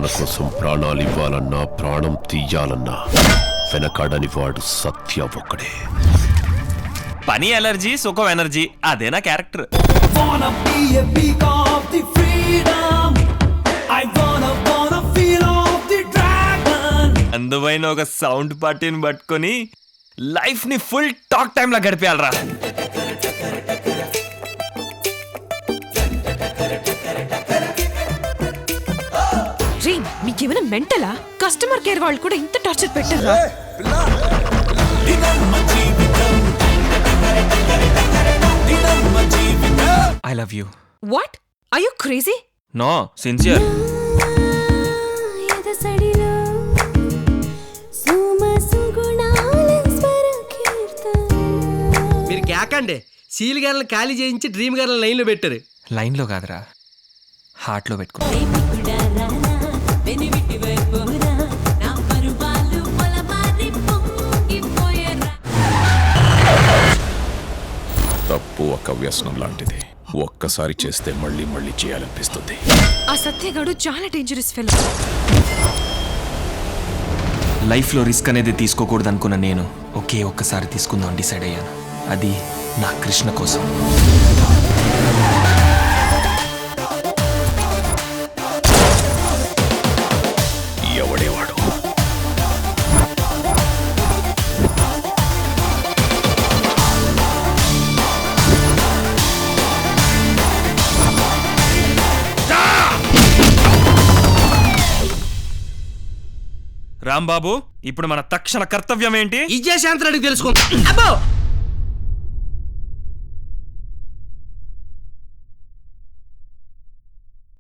మన కోసం ప్రాణాలు ఇవ్వాలన్నా ప్రాణం తీయాలన్నా వెనకాడని వాడు సత్య ఒక్కడే. పని ఎలర్జీ సుఖం ఎనర్జీ అదేనా క్యారెక్టర్. అందువైన ఒక సౌండ్ పార్టీని పట్టుకొని లైఫ్ ని ఫుల్ టాక్ టైమ్ లా గడిపేయాలరా. మీకేమైనా మెంటలా? కస్టమర్ కేర్ వాళ్ళు కూడా ఇంత టార్చర్ పెట్టారా? I love you. What are you crazy? No, sincere. మీరు కేకండి. సీల్ గారిని ఖాళీ చేయించి డ్రీమ్ గారిని లైన్ లో పెట్టారు. లైన్ లో కాదురా, హార్ట్ లో పెట్టుకో. తప్పు ఒక వ్యసనం లాంటిది. ఒక్కసారి చేస్తే మళ్ళీ మళ్ళీ చేయాలనిపిస్తుంది. ఆ సత్యగాడు చాలా డేంజరస్ ఫెలో. లైఫ్ లో రిస్క్ అనేది తీసుకోకూడదు అనుకున్న నేను ఒకే ఒక్కసారి తీసుకుందాం డిసైడ్ అయ్యాను. అది నా కృష్ణ కోసం. ఎవడేవాడు? రాంబాబు, ఇప్పుడు మన తక్షణ కర్తవ్యం ఏంటి? విజయశాంతి రెడ్డికి తెలుసుకుందాం. అబ్బో